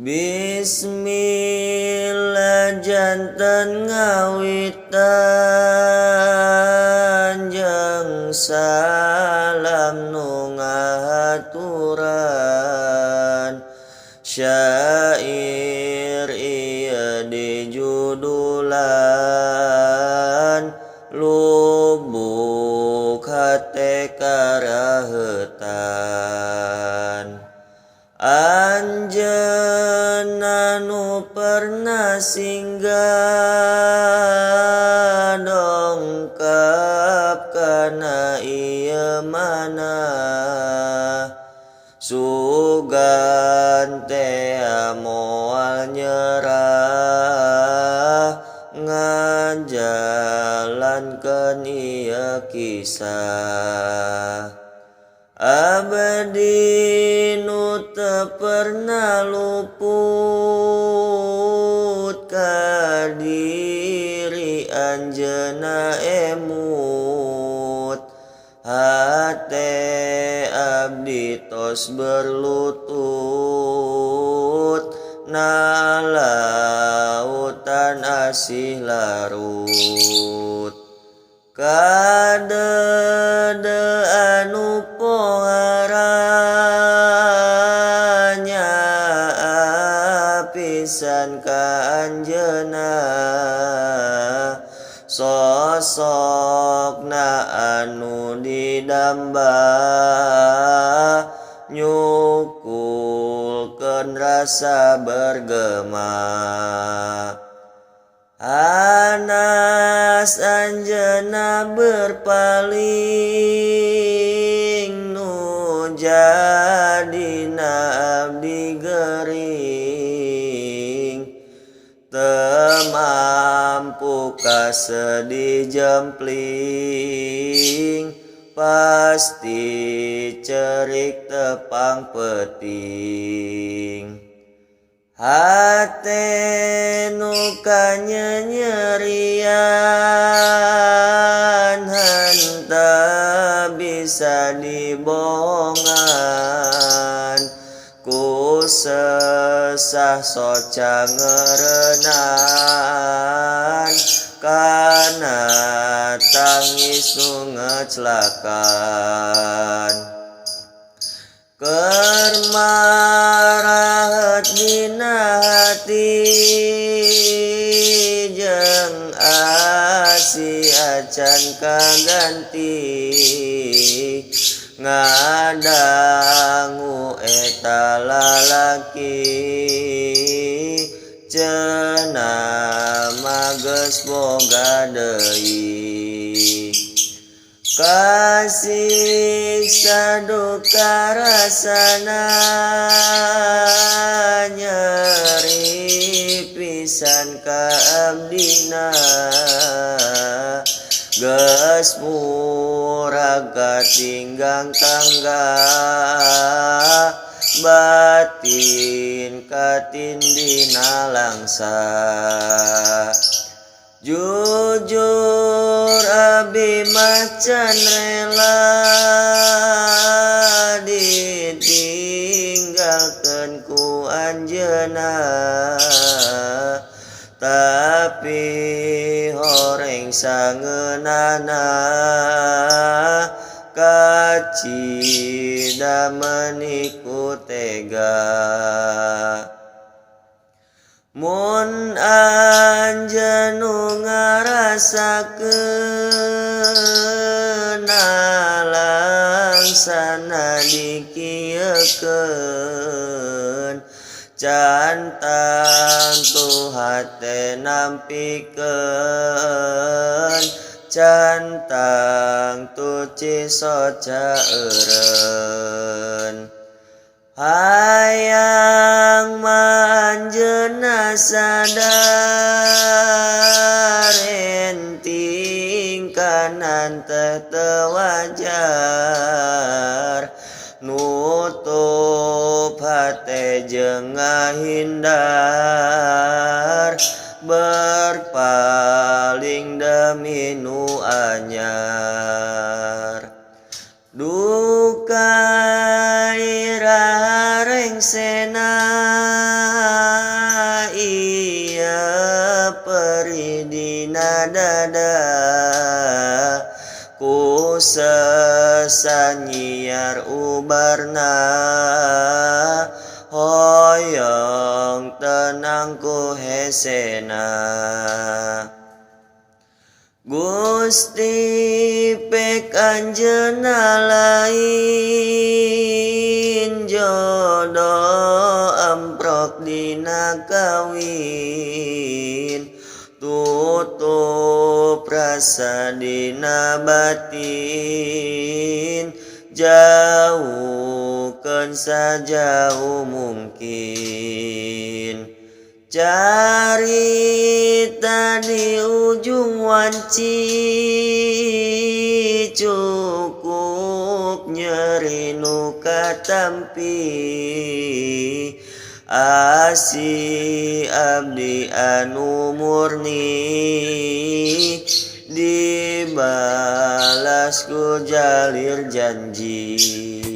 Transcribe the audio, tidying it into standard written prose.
Bismillah janten ngawitan jeung salam nu ngahaturan syair ieu dijudulan lubuk hate karahetan anjeunna nu pernah singgah dongkap kana ieu manah sugan teh moal nyerah ngajalankeun ieu kisah abdi nu teu pernah luput ka diri anjeunna emut hate abdi tos berlutut na lautan asih larut kadede anu pohara pisan ka anjeunna sosokna anu didamba nyukulkeun rasa bergema Anas anjeunna berpaling nu jadina abdi gering teu mampu ka sedih jempling pasti cerik tepang peting hate nu kanyerian henteu bisa dibohongan ku sesah soca ngeureunaan kana tangis nu ngeclakan keur marahet dina hati jeung asi acan kaganti ngadangu eta lalaki cenah mah geus boga deui kasiksa duka rasana nyeri pisan ka abdina geus murag katinggang tangga batin katindina langsa jujur abi macan rela ditinggalkeun ku anjeunna tapi horeng sangeunana kacida meniku tega mun anjeun nu ngarasakeun langsana dikieukeun can tantu hate nampikeun can tangtu cisoca eureun hayang manjeunna sadar enting kanan teh teu wajar nutup hate jeung ngahindar berpaling demi nu anyar duka ira rengsena sesanyiar ubarna hoyong tenang ku hesena Gusti pek anjeunna lain jodoh amprok dina kawin tutup rasa dina batin jauhkeun sajauh mungkin carita di ujung wanci cukup nyeri nu katampi asi abdi anu murni dibalas ku jalir janji